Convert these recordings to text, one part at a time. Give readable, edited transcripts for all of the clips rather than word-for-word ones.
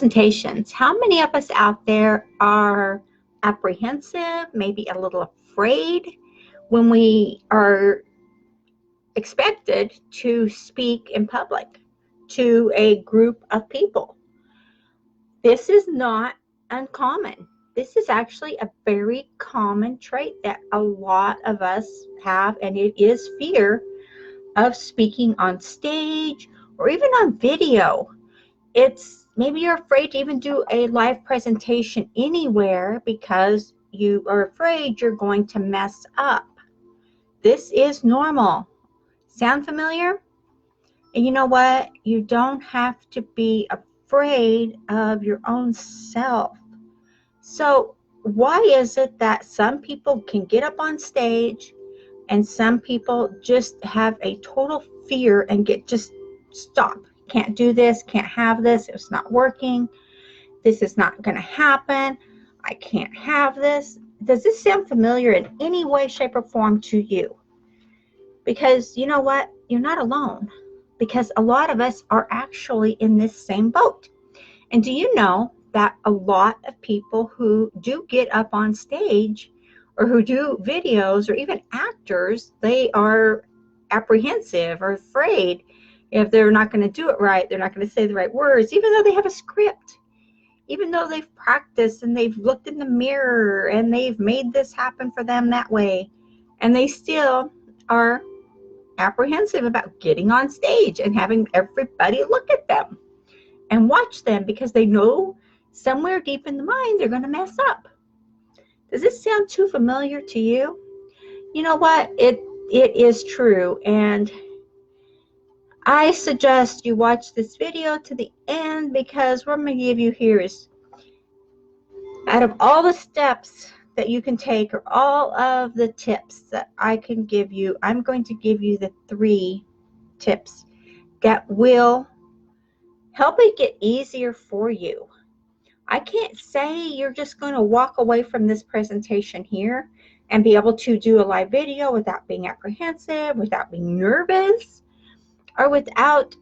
presentations. How many of us out there are apprehensive, maybe a little afraid when we are expected to speak in public to a group of people? This is not uncommon. This is actually a very common trait that a lot of us have, and it is fear of speaking on stage or even on video. It's maybe you're afraid to even do a live presentation anywhere because you are afraid you're going to mess up. This is normal. Sound familiar? And you know what? You don't have to be afraid of your own self. So why is it that some people can get up on stage and some people just have a total fear and just stop? Can't do this, can't have this, it's not working, this is not going to happen, I can't have this. Does this sound familiar in any way, shape, or form to you? Because you know what? You're not alone. Because a lot of us are actually in this same boat. And do you know that a lot of people who do get up on stage or who do videos or even actors, they are apprehensive or afraid if they're not going to do it right, they're not going to say the right words, even though they have a script, even though they've practiced and they've looked in the mirror and they've made this happen for them that way, and they still are apprehensive about getting on stage and having everybody look at them and watch them because they know somewhere deep in the mind they're going to mess up. Does this sound too familiar to you? You know what? It is true, and I suggest you watch this video to the end, because what I'm going to give you here is, out of all the steps that you can take or all of the tips that I can give you, I'm going to give you the 3 tips that will help it get easier for you. I can't say you're just going to walk away from this presentation here and be able to do a live video without being apprehensive, without being nervous, or without,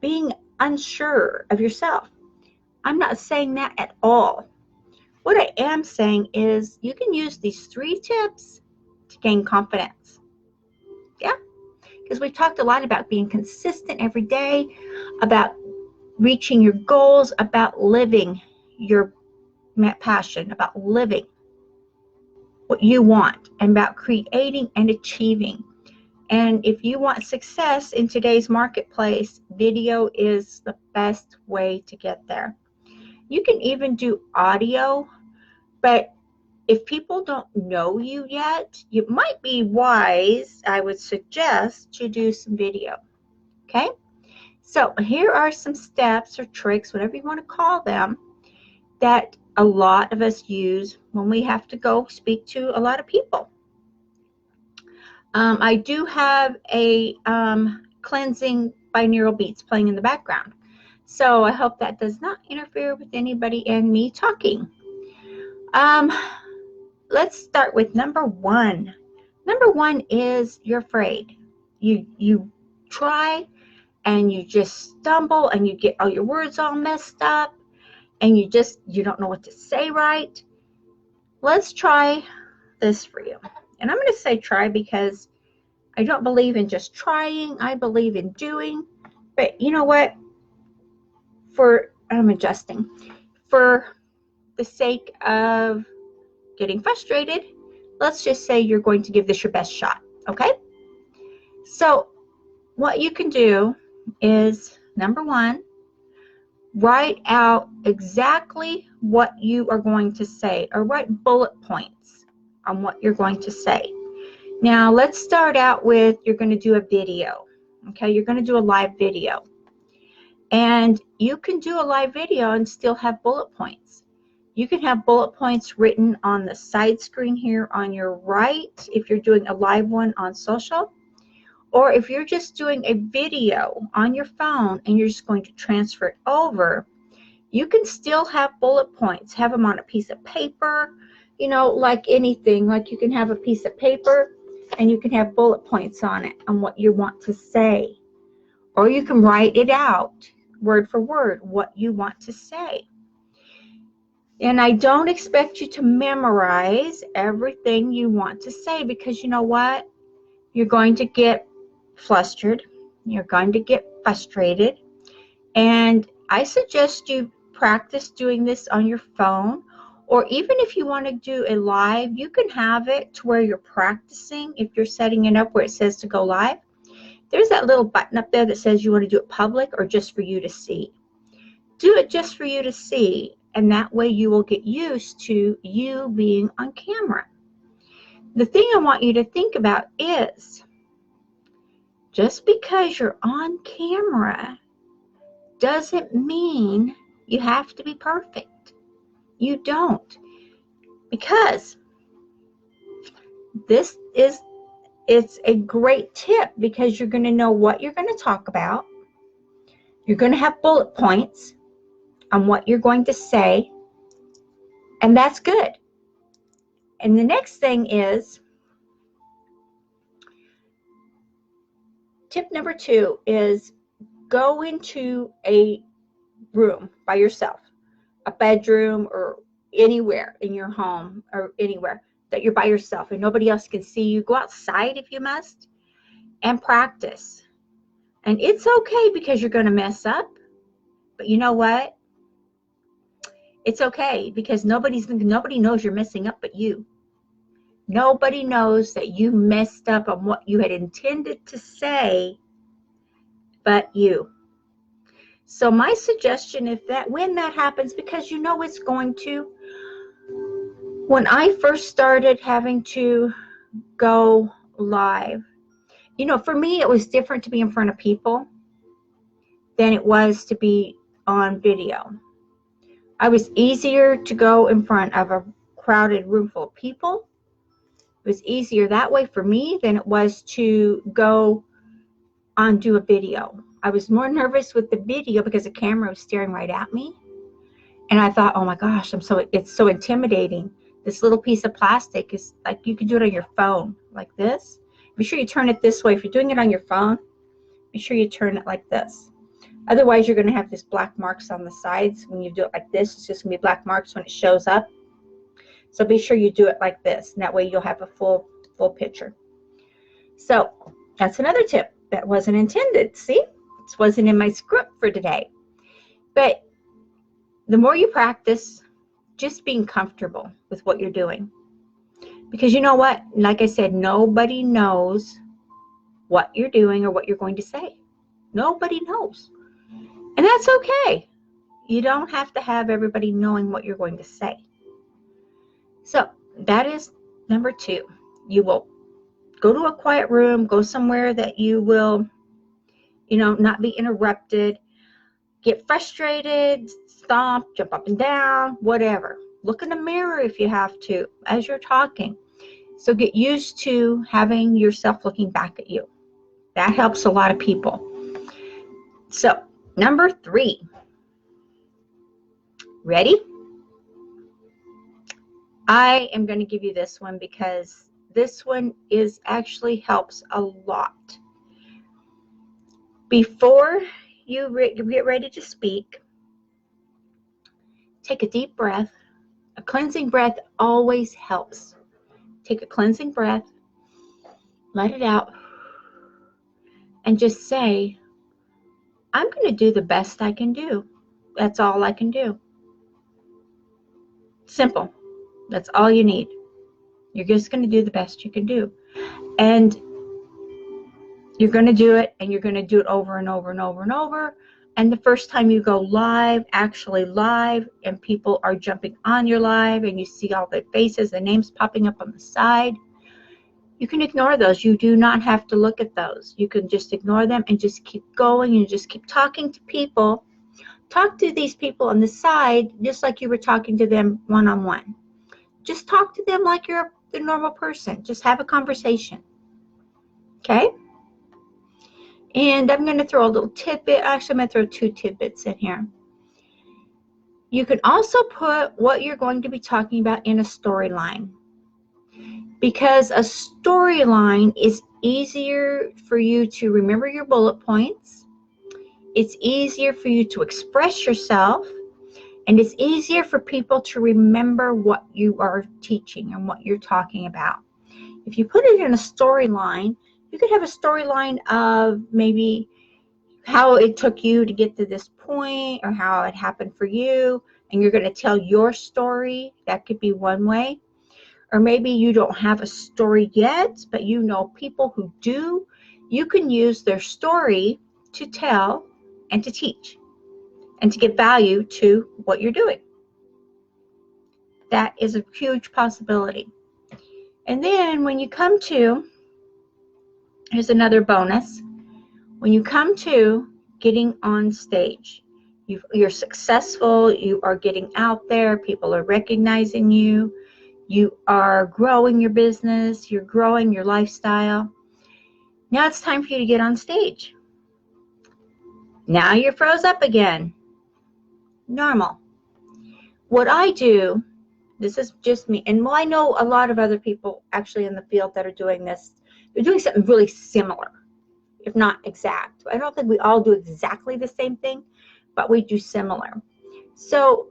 being unsure of yourself. I'm not saying that at all. What I am saying is you can use these 3 tips to gain confidence. Yeah? Because we've talked a lot about being consistent every day, about reaching your goals, about living your passion, about living what you want, and about creating and achieving. And if you want success in today's marketplace, video is the best way to get there. You can even do audio, but if people don't know you yet, you might be wise, I would suggest, to do some video. Okay? So here are some steps or tricks, whatever you want to call them, that a lot of us use when we have to go speak to a lot of people. I do have a cleansing binaural beats playing in the background, so I hope that does not interfere with anybody and me talking. Let's start with number 1. Number 1 is you're afraid. You try and you just stumble and you get all your words all messed up and you don't know what to say right. Let's try this for you. And I'm going to say try because I don't believe in just trying. I believe in doing. But you know what? I'm adjusting. For the sake of getting frustrated, let's just say you're going to give this your best shot. Okay? So what you can do is, number 1, write out exactly what you are going to say, or write bullet points on what you're going to say. Now, let's start out with, you're going to do a video. Okay, you're going to do a live video. And you can do a live video and still have bullet points. You can have bullet points written on the side screen here on your right if you're doing a live one on social. Or if you're just doing a video on your phone and you're just going to transfer it over, you can still have bullet points. Have them on a piece of paper, like anything. Like you can have a piece of paper and you can have bullet points on it on what you want to say. Or you can write it out word for word what you want to say. And I don't expect you to memorize everything you want to say, because you know what? You're going to get flustered. You're going to get frustrated. And I suggest you practice doing this on your phone, or even if you want to do a live, you can have it to where you're practicing. If you're setting it up where it says to go live, there's that little button up there that says you want to do it public or just for you to see. Do it just for you to see, and that way you will get used to you being on camera. The thing I want you to think about is, just because you're on camera doesn't mean you have to be perfect. You don't. Because it's a great tip, because you're going to know what you're going to talk about. You're going to have bullet points on what you're going to say, and that's good. And the next thing is, tip number 2 is go into a room by yourself, a bedroom or anywhere in your home or anywhere that you're by yourself and nobody else can see you. Go outside if you must and practice. And it's okay because you're going to mess up, but you know what? It's okay because nobody knows you're messing up but you. Nobody knows that you messed up on what you had intended to say but you. So my suggestion, when that happens, because you know it's going to, when I first started having to go live, for me it was different to be in front of people than it was to be on video. It was easier to go in front of a crowded room full of people. It was easier that way for me than it was to go do a video. I was more nervous with the video because the camera was staring right at me. And I thought, oh my gosh, it's so intimidating. This little piece of plastic is like, you can do it on your phone like this. Be sure you turn it this way. If you're doing it on your phone, be sure you turn it like this. Otherwise, you're going to have this black marks on the sides. When you do it like this, it's just going to be black marks when it shows up. So be sure you do it like this. And that way you'll have a full picture. So that's another tip that wasn't intended. See, this wasn't in my script for today. But the more you practice, just being comfortable with what you're doing. Because you know what? Like I said, nobody knows what you're doing or what you're going to say. Nobody knows. And that's okay. You don't have to have everybody knowing what you're going to say. So that is number 2. You will go to a quiet room, go somewhere that you will, not be interrupted, get frustrated, stomp, jump up and down, whatever. Look in the mirror if you have to as you're talking. So get used to having yourself looking back at you. That helps a lot of people. So number 3. Ready? I am going to give you this one because this one actually helps a lot. Before you get ready to speak, take a deep breath. A cleansing breath always helps. Take a cleansing breath, let it out, and just say, I'm going to do the best I can do. That's all I can do. Simple. That's all you need. You're just going to do the best you can do. And you're going to do it, and you're going to do it over and over and over and over. And the first time you go live, actually live, and people are jumping on your live, and you see all their faces, the names popping up on the side, you can ignore those. You do not have to look at those. You can just ignore them and just keep going and just keep talking to people. Talk to these people on the side just like you were talking to them one-on-one. Just talk to them like you're the normal person. Just have a conversation. Okay? And I'm going to throw a little tidbit. Actually, I'm going to throw 2 tidbits in here. You can also put what you're going to be talking about in a storyline, because a storyline is easier for you to remember your bullet points. It's easier for you to express yourself, and it's easier for people to remember what you are teaching and what you're talking about. If you put it in a storyline, you could have a storyline of maybe how it took you to get to this point or how it happened for you, and you're going to tell your story. That could be one way. Or maybe you don't have a story yet, but you know people who do. You can use their story to tell and to teach and to give value to what you're doing. That is a huge possibility. And then when you come to, here's another bonus. When you come to getting on stage, you're successful, you are getting out there, people are recognizing you, you are growing your business, you're growing your lifestyle. Now it's time for you to get on stage. Now you're froze up again. Normal. What I do, this is just me, and I know a lot of other people actually in the field that are doing this. They're doing something really similar, if not exact. I don't think we all do exactly the same thing, but we do similar. So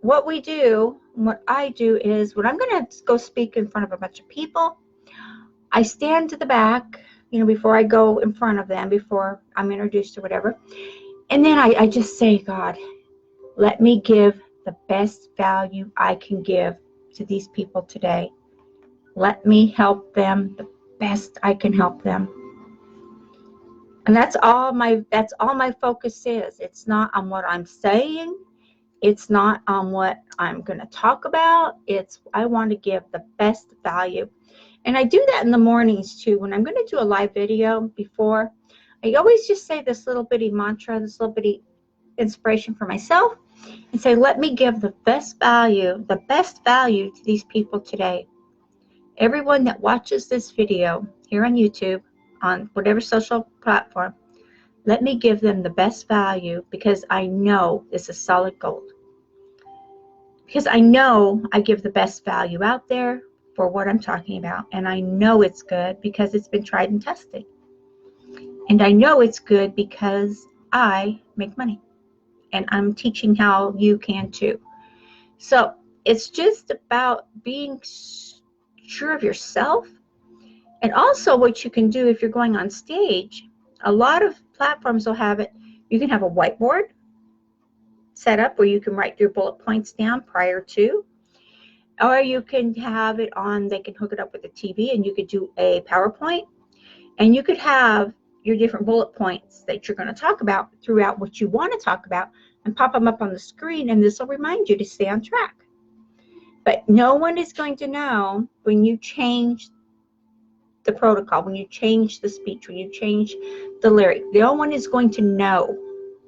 what we do, what I do is when I'm going to go speak in front of a bunch of people, I stand to the back, before I go in front of them, before I'm introduced or whatever. And then I just say, God, let me give the best value I can give to these people today. Let me help them the best I can help them. And that's all my focus is. It's not on what I'm saying. It's not on what I'm going to talk about. I want to give the best value. And I do that in the mornings too. When I'm going to do a live video before, I always just say this little bitty mantra, this little bitty inspiration for myself, and say, let me give the best value to these people today. Everyone that watches this video here on YouTube, on whatever social platform, let me give them the best value, because I know this is solid gold. Because I know I give the best value out there for what I'm talking about. And I know it's good because it's been tried and tested. And I know it's good because I make money. And I'm teaching how you can too. So it's just about being sure of yourself. And also what you can do if you're going on stage, a lot of platforms will have it. You can have a whiteboard set up where you can write your bullet points down prior to. Or you can have it on, they can hook it up with a TV, and you could do a PowerPoint. And you could have your different bullet points that you're going to talk about throughout what you want to talk about and pop them up on the screen, and this will remind you to stay on track. But no one is going to know when you change the protocol, when you change the speech, when you change the lyric. No one is going to know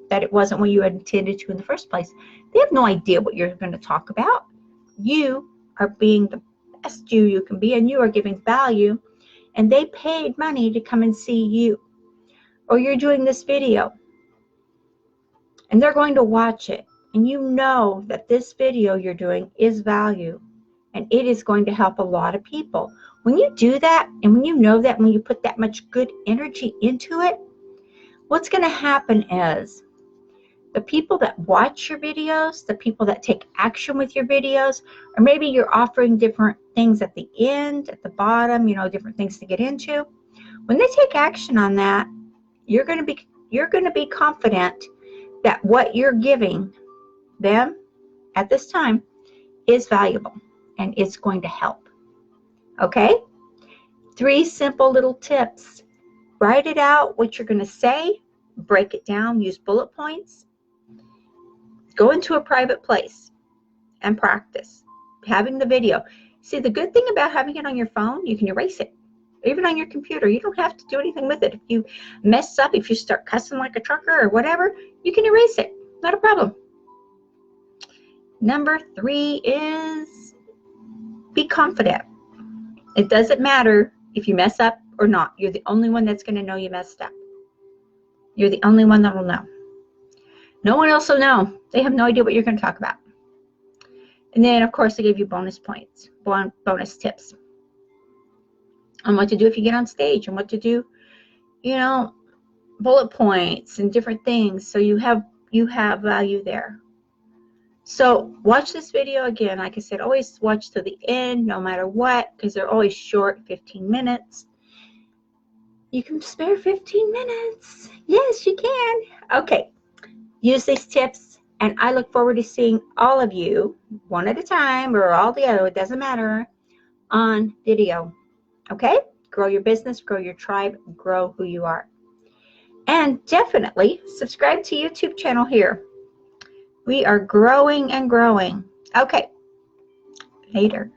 that it wasn't what you had intended to in the first place. They have no idea what you're going to talk about. You are being the best you can be, and you are giving value, and they paid money to come and see you. Or you're doing this video, and they're going to watch it, and you know that this video you're doing is value, and it is going to help a lot of people. When you do that, and when you know that, when you put that much good energy into it, what's going to happen is the people that watch your videos, the people that take action with your videos, or maybe you're offering different things at the end, at the bottom, different things to get into. When they take action on that, you're going to be confident that what you're giving them at this time is valuable and it's going to help. Okay? 3 simple little tips. Write it out, what you're going to say, break it down, use bullet points. Go into a private place and practice having the video. See, the good thing about having it on your phone, you can erase it. Even on your computer, you don't have to do anything with it. If you mess up, if you start cussing like a trucker or whatever, you can erase it. Not a problem. Number 3 is be confident. It doesn't matter if you mess up or not. You're the only one that's going to know you messed up. You're the only one that will know. No one else will know. They have no idea what you're going to talk about. And then, of course, I gave you bonus points, bonus tips on what to do if you get on stage, and what to do, bullet points and different things, so you have value there. So watch this video again. Like I said, always watch to the end, no matter what, because they're always short, 15 minutes. You can spare 15 minutes. Yes, you can. Okay, use these tips, and I look forward to seeing all of you, one at a time or all together, it doesn't matter, on video. Okay? Grow your business, grow your tribe, grow who you are. And definitely subscribe to YouTube channel here. We are growing and growing. Okay, later.